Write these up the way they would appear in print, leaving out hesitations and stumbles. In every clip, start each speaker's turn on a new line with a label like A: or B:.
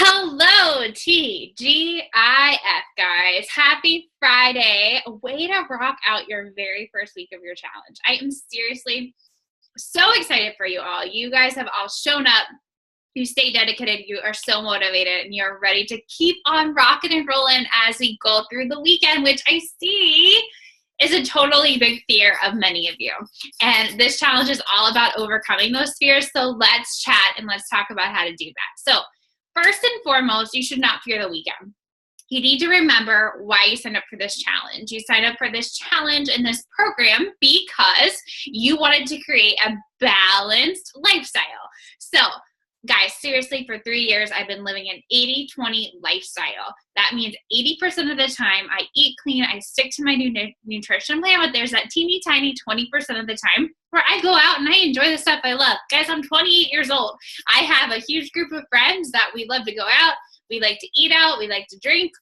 A: Hello, TGIF guys. Happy Friday. Way to rock out your very first week of your challenge. I am seriously so excited for you all. You guys have all shown up. You stay dedicated. You are so motivated and you're ready to keep on rocking and rolling as we go through the weekend, which I see is a totally big fear of many of you. And this challenge is all about overcoming those fears. So let's chat and let's talk about how to do that. So first and foremost, you should not fear the weekend. You need to remember why you signed up for this challenge. You signed up for this challenge and this program because you wanted to create a balanced lifestyle. So guys, seriously, for 3 years, I've been living an 80-20 lifestyle. That means 80% of the time I eat clean, I stick to my nutrition plan, but there's that teeny tiny 20% of the time where I go out and I enjoy the stuff I love. Guys, I'm 28 years old. I have a huge group of friends that we love to go out. We like to eat out. We like to drink.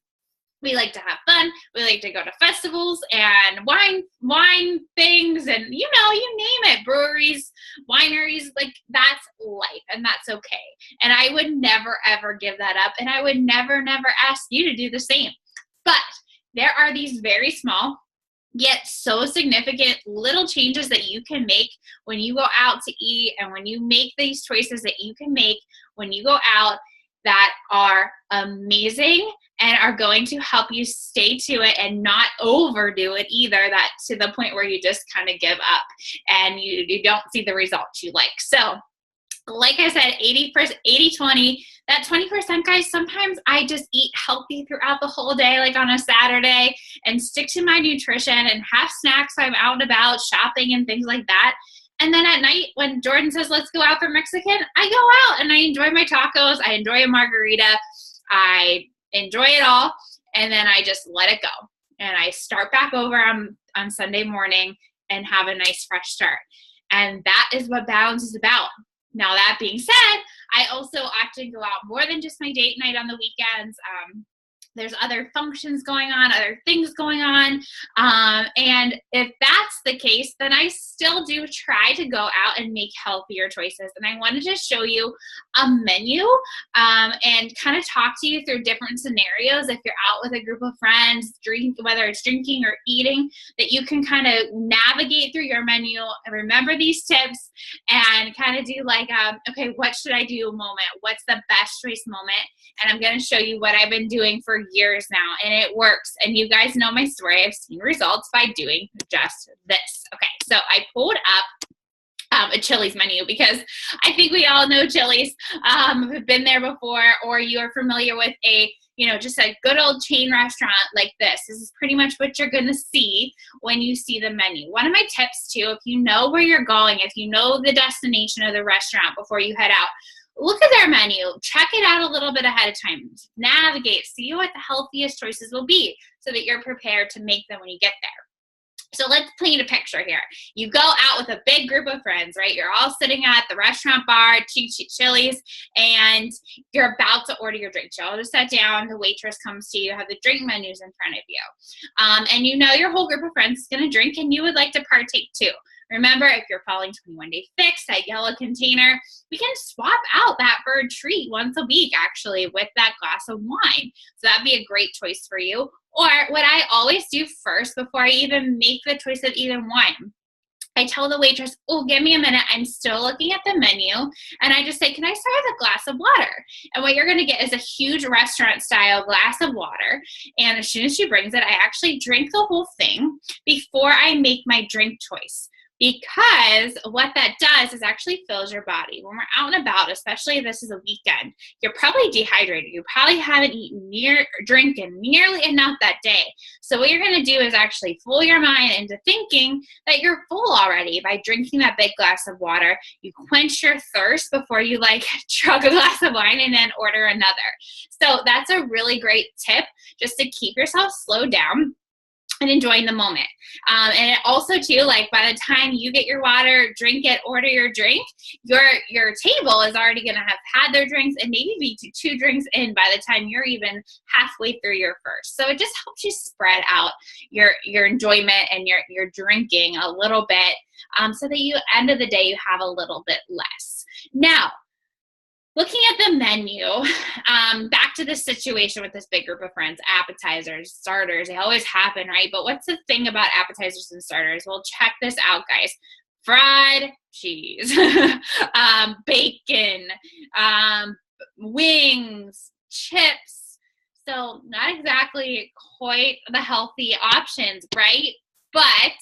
A: We like to have fun. We like to go to festivals and wine things and, you name it, breweries, wineries, like that's life and that's okay. And I would never, ever give that up. And I would never, never ask you to do the same. But there are these very small, yet so significant little changes that you can make when you go out to eat and when you make these choices that you can make when you go out that are amazing and are going to help you stay to it and not overdo it either, that to the point where you just kind of give up and you don't see the results you like. So like I said, 80-20, that 20%, guys, sometimes I just eat healthy throughout the whole day, like on a Saturday, and stick to my nutrition and have snacks when I'm out and about shopping and things like that. And then at night, when Jordan says, let's go out for Mexican, I go out and I enjoy my tacos. I enjoy a margarita. I enjoy it all. And then I just let it go. And I start back over on Sunday morning and have a nice fresh start. And that is what balance is about. Now, that being said, I also often go out more than just my date night on the weekends. There's other functions going on, other things going on. And if that's the case, then I still do try to go out and make healthier choices. And I wanted to show you a menu and kind of talk to you through different scenarios. If you're out with a group of friends, whether it's drinking or eating, that you can kind of navigate through your menu and remember these tips and kind of do like, okay, what should I do moment? What's the best choice moment? And I'm going to show you what I've been doing for years now, and it works. And you guys know my story. I've seen results by doing just this. Okay, so I pulled up a Chili's menu because I think we all know Chili's, have been there before, or you are familiar with just a good old chain restaurant like this. This is pretty much what you're going to see when you see the menu. One of my tips too, if you know where you're going, if you know the destination of the restaurant before you head out, look at their menu, check it out a little bit ahead of time, navigate, see what the healthiest choices will be so that you're prepared to make them when you get there. So let's paint a picture here. You go out with a big group of friends, right? You're all sitting at the restaurant bar, Chili's, and you're about to order your drink. You all just sat down, the waitress comes to you, have the drink menus in front of you. And you know your whole group of friends is going to drink and you would like to partake too. Remember, if you're following 21 Day Fix, that yellow container, we can swap out that for a treat once a week, actually, with that glass of wine. So that'd be a great choice for you. Or what I always do first, before I even make the choice of even wine, I tell the waitress, oh, give me a minute. I'm still looking at the menu. And I just say, can I start with a glass of water? And what you're going to get is a huge restaurant-style glass of water. And as soon as she brings it, I actually drink the whole thing before I make my drink choice. Because what that does is actually fills your body. When we're out and about, especially if this is a weekend, you're probably dehydrated. You probably haven't drinking nearly enough that day. So what you're going to do is actually fool your mind into thinking that you're full already by drinking that big glass of water. You quench your thirst before you chug a glass of wine and then order another. So that's a really great tip just to keep yourself slowed down and enjoying the moment. And it also too, by the time you get your water, drink it, order your drink, your table is already going to have had their drinks and maybe be two drinks in by the time you're even halfway through your first. So it just helps you spread out your enjoyment and your drinking a little bit, so that end of the day, you have a little bit less. Now, looking at the menu, back to this situation with this big group of friends, appetizers, starters, they always happen, right? But what's the thing about appetizers and starters? Well, check this out, guys. Fried cheese, bacon, wings, chips. So not exactly quite the healthy options, right? But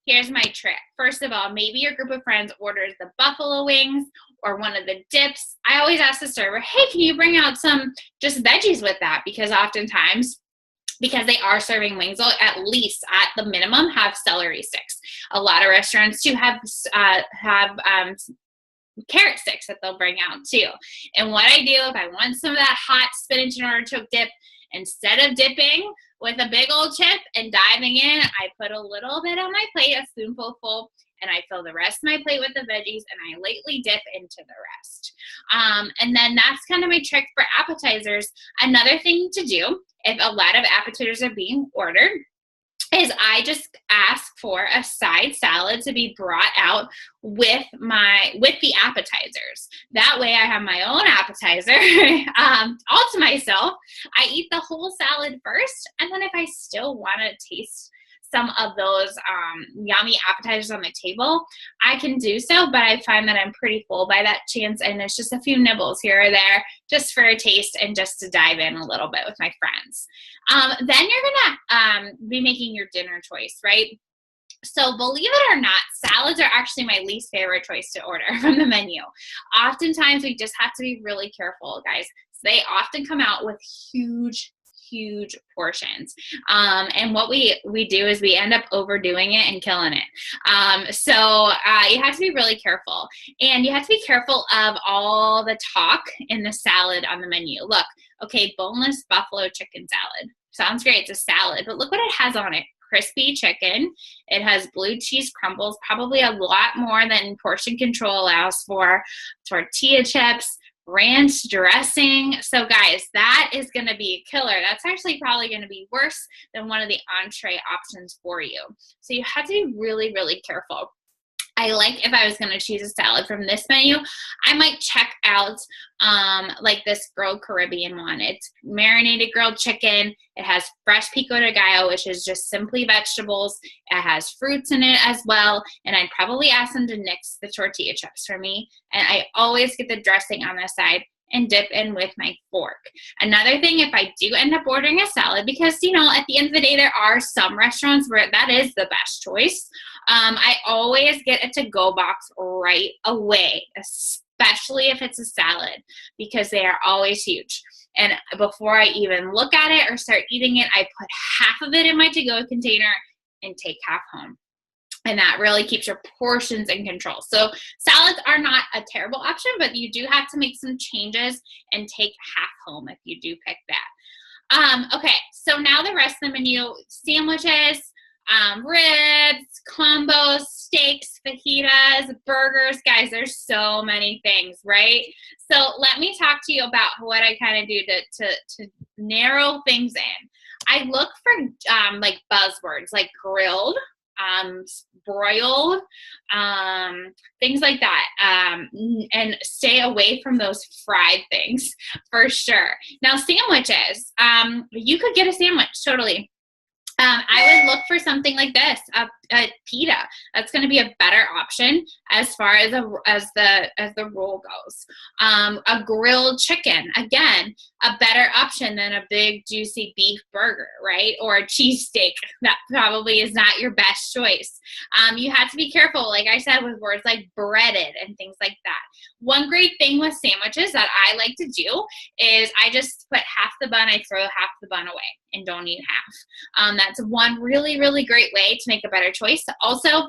A: here's my trick. First of all, maybe your group of friends orders the buffalo wings or one of the dips. I always ask the server, hey, can you bring out some just veggies with that? Because oftentimes, because they are serving wings, they'll at least at the minimum have celery sticks. A lot of restaurants too have carrot sticks that they'll bring out too. And what I do if I want some of that hot spinach in order to dip, instead of dipping with a big old chip and diving in, I put a little bit on my plate, a spoonful full, and I fill the rest of my plate with the veggies, and I lightly dip into the rest. And then that's kind of my trick for appetizers. Another thing to do, if a lot of appetizers are being ordered, is I just ask for a side salad to be brought out with the appetizers. That way I have my own appetizer all to myself. I eat the whole salad first, and then if I still want to taste some of those yummy appetizers on the table, I can do so, but I find that I'm pretty full by that chance, and it's just a few nibbles here or there just for a taste and just to dive in a little bit with my friends. Then you're gonna be making your dinner choice, right? So believe it or not, salads are actually my least favorite choice to order from the menu. Oftentimes we just have to be really careful, guys. So they often come out with huge portions. And what we do is we end up overdoing it and killing it. So you have to be really careful. And you have to be careful of all the talk in the salad on the menu. Look, okay, boneless buffalo chicken salad. Sounds great, it's a salad, but look what it has on it. Crispy chicken. It has blue cheese crumbles, probably a lot more than portion control allows for, tortilla chips, ranch dressing. So guys, that is going to be a killer. That's actually probably going to be worse than one of the entree options for you. So you have to be really careful. I like, if I was going to choose a salad from this menu, I might check out like this grilled Caribbean one. It's marinated grilled chicken. It has fresh pico de gallo, which is just simply vegetables. It has fruits in it as well. And I'd probably ask them to nix the tortilla chips for me. And I always get the dressing on the side and dip in with my fork. Another thing, if I do end up ordering a salad, because, you know, at the end of the day, there are some restaurants where that is the best choice. I always get a to-go box right away, especially if it's a salad, because they are always huge. And before I even look at it or start eating it, I put half of it in my to-go container and take half home. And that really keeps your portions in control. So salads are not a terrible option, but you do have to make some changes and take half home if you do pick that. Okay, so now the rest of the menu: sandwiches, ribs, combos, steaks, fajitas, burgers. Guys, there's so many things, right? So let me talk to you about what I kind of do to narrow things in. I look for like buzzwords like grilled, broiled, things like that, and stay away from those fried things for sure. Now, sandwiches, you could get a sandwich, totally. I would look for something like this, a pita. That's going to be a better option as far as the roll goes. A grilled chicken, again, a better option than a big juicy beef burger, right? Or a cheesesteak. That probably is not your best choice. You have to be careful, like I said, with words like breaded and things like that. One great thing with sandwiches that I like to do is I just put half the bun, I throw half the bun away and don't eat half. That's one really great way to make a better choice. Also,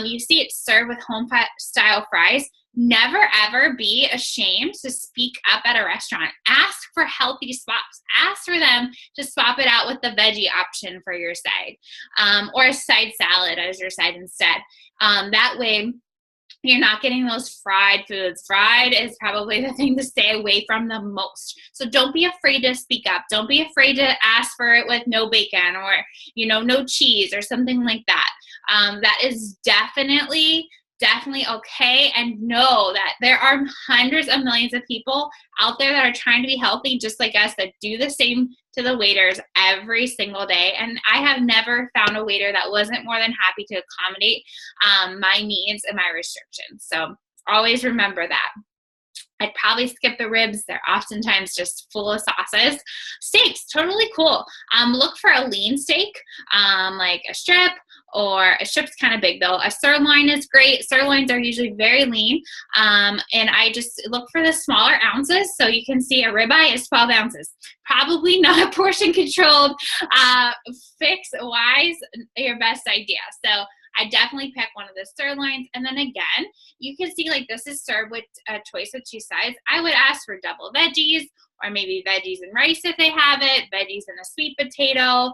A: you see it served with home style fries. Never ever be ashamed to speak up at a restaurant. Ask for healthy swaps. Ask for them to swap it out with the veggie option for your side, or a side salad as your side instead. That way, you're not getting those fried foods. Fried is probably the thing to stay away from the most. So don't be afraid to speak up. Don't be afraid to ask for it with no bacon or, no cheese or something like that. That is definitely definitely okay, and know that there are hundreds of millions of people out there that are trying to be healthy just like us, that do the same to the waiters every single day. And I have never found a waiter that wasn't more than happy to accommodate my needs and my restrictions. So always remember that. I'd probably skip the ribs. They're oftentimes just full of sauces. Steaks, totally cool. Look for a lean steak, like a strip, or a strip's kind of big though. A sirloin is great. Sirloins are usually very lean. And I just look for the smaller ounces. So you can see a ribeye is 12 ounces. Probably not portion controlled, fix-wise, your best idea. So I definitely pick one of the sirloins. And then again, you can see like this is served with a choice of 2 sides. I would ask for double veggies, or maybe veggies and rice if they have it, veggies and a sweet potato,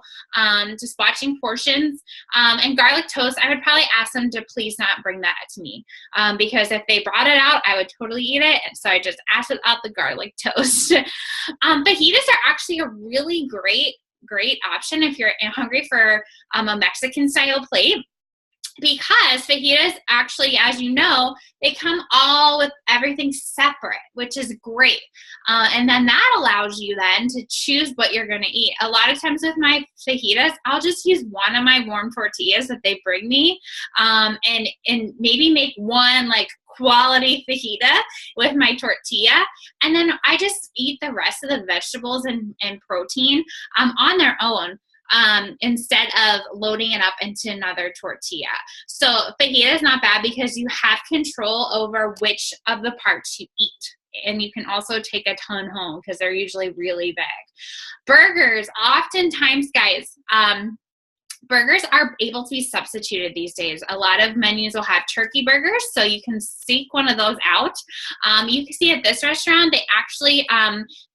A: just watching portions. And garlic toast, I would probably ask them to please not bring that to me, because if they brought it out, I would totally eat it. So I just asked without the garlic toast. Fajitas are actually a really great option if you're hungry for a Mexican style plate. Because fajitas actually, as you know, they come all with everything separate, which is great. And then that allows you then to choose what you're going to eat. A lot of times with my fajitas, I'll just use one of my warm tortillas that they bring me, and maybe make one like quality fajita with my tortilla. And then I just eat the rest of the vegetables and protein on their own, instead of loading it up into another tortilla. So fajita is not bad because you have control over which of the parts you eat. And you can also take a ton home because they're usually really big. Burgers, oftentimes, guys, burgers are able to be substituted these days. A lot of menus will have turkey burgers, so you can seek one of those out. You can see at this restaurant, they actually,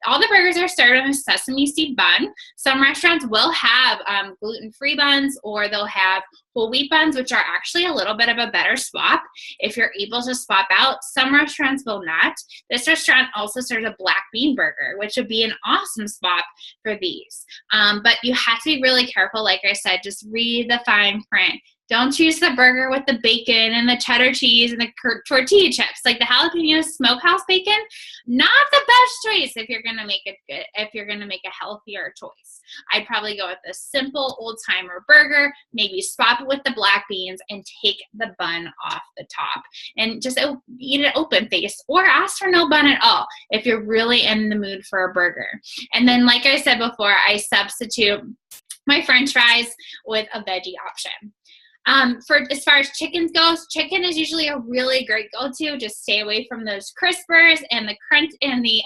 A: all the burgers are served on a sesame seed bun. Some restaurants will have gluten-free buns, or they'll have whole wheat buns, which are actually a little bit of a better swap if you're able to swap out. Some restaurants will not. This restaurant also serves a black bean burger, which would be an awesome swap for these. But you have to be really careful. Like I said, just read the fine print. Don't choose the burger with the bacon and the cheddar cheese and the tortilla chips. Like the jalapeno smokehouse bacon, not the best choice if you're gonna make it good, if you're gonna make a healthier choice. I'd probably go with a simple old-timer burger, maybe swap it with the black beans and take the bun off the top. And just eat it open face, or ask for no bun at all if you're really in the mood for a burger. And then, like I said before, I substitute my French fries with a veggie option. For as far as chickens goes, chicken is usually a really great go-to. Just stay away from those crispers and the crunch and the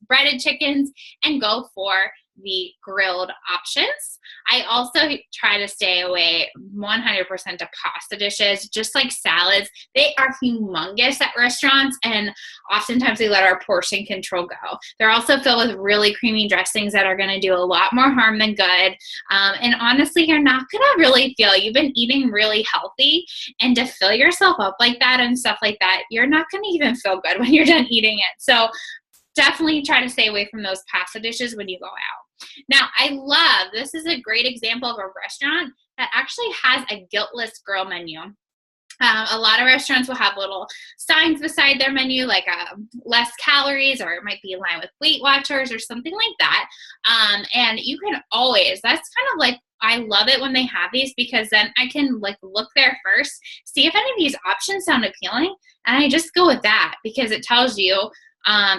A: breaded chickens, and go for the grilled options. I also try to stay away 100% to pasta dishes, just like salads. They are humongous at restaurants, and oftentimes they let our portion control go. They're also filled with really creamy dressings that are going to do a lot more harm than good. And honestly, you're not going to really feel, you've been eating really healthy, and to fill yourself up like that and stuff like that, you're not going to even feel good when you're done eating it. So definitely try to stay away from those pasta dishes when you go out. Now, this is a great example of a restaurant that actually has a guiltless girl menu. A lot of restaurants will have little signs beside their menu, like less calories, or it might be in line with Weight Watchers or something like that. And you can always, that's kind of like, I love it when they have these, because then I can like look there first, see if any of these options sound appealing, and I just go with that, because it tells you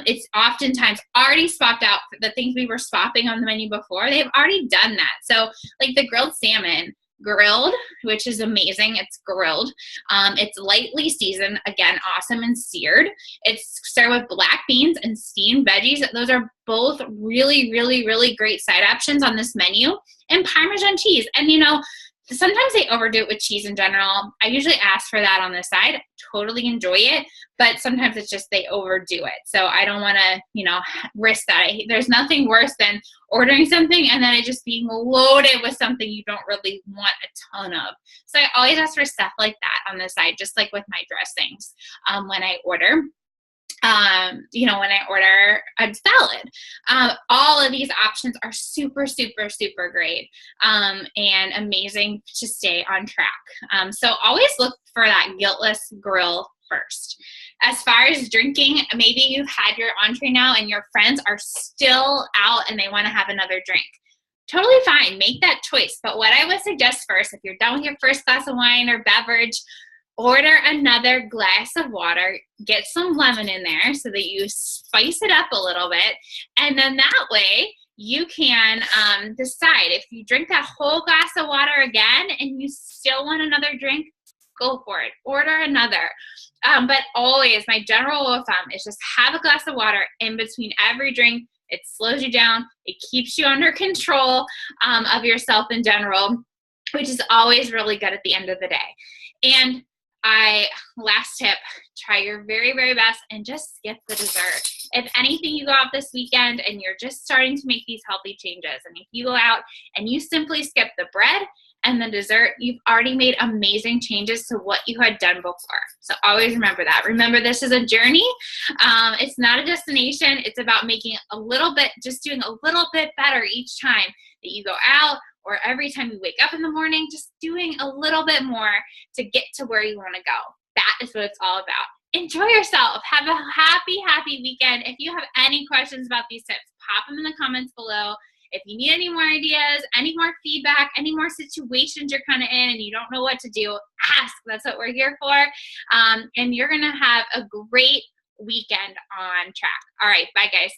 A: it's oftentimes already swapped out. The things we were swapping on the menu before, they've already done that. So like the grilled salmon, grilled, which is amazing. It's grilled. It's lightly seasoned, again, awesome, and seared. It's served with black beans and steamed veggies. Those are both really, really, really great side options on this menu. And Parmesan cheese. And sometimes they overdo it with cheese in general. I usually ask for that on the side. Totally enjoy it, but sometimes it's just they overdo it. So I don't want to, risk that. There's nothing worse than ordering something and then it just being loaded with something you don't really want a ton of. So I always ask for stuff like that on the side, just like with my dressings when I order. when I order a salad. All of these options are super, super, super great and amazing to stay on track. So always look for that guiltless grill first. As far as drinking, maybe you've had your entree now and your friends are still out and they want to have another drink. Totally fine. Make that choice. But what I would suggest first, if you're done with your first glass of wine or beverage, order another glass of water, get some lemon in there so that you spice it up a little bit. And then that way you can decide if you drink that whole glass of water again and you still want another drink, go for it. Order another. But always, my general rule of thumb is just have a glass of water in between every drink. It slows you down. It keeps you under control of yourself in general, which is always really good at the end of the day. And last tip, try your very, very best and just skip the dessert. If anything, you go out this weekend and you're just starting to make these healthy changes. And if you go out and you simply skip the bread and the dessert, you've already made amazing changes to what you had done before. So always remember that. Remember, this is a journey. It's not a destination. It's about making just doing a little bit better each time that you go out, or every time you wake up in the morning, just doing a little bit more to get to where you want to go. That is what it's all about. Enjoy yourself. Have a happy, happy weekend. If you have any questions about these tips, pop them in the comments below. If you need any more ideas, any more feedback, any more situations you're kind of in and you don't know what to do, ask. That's what we're here for. And you're going to have a great weekend on track. All right. Bye, guys.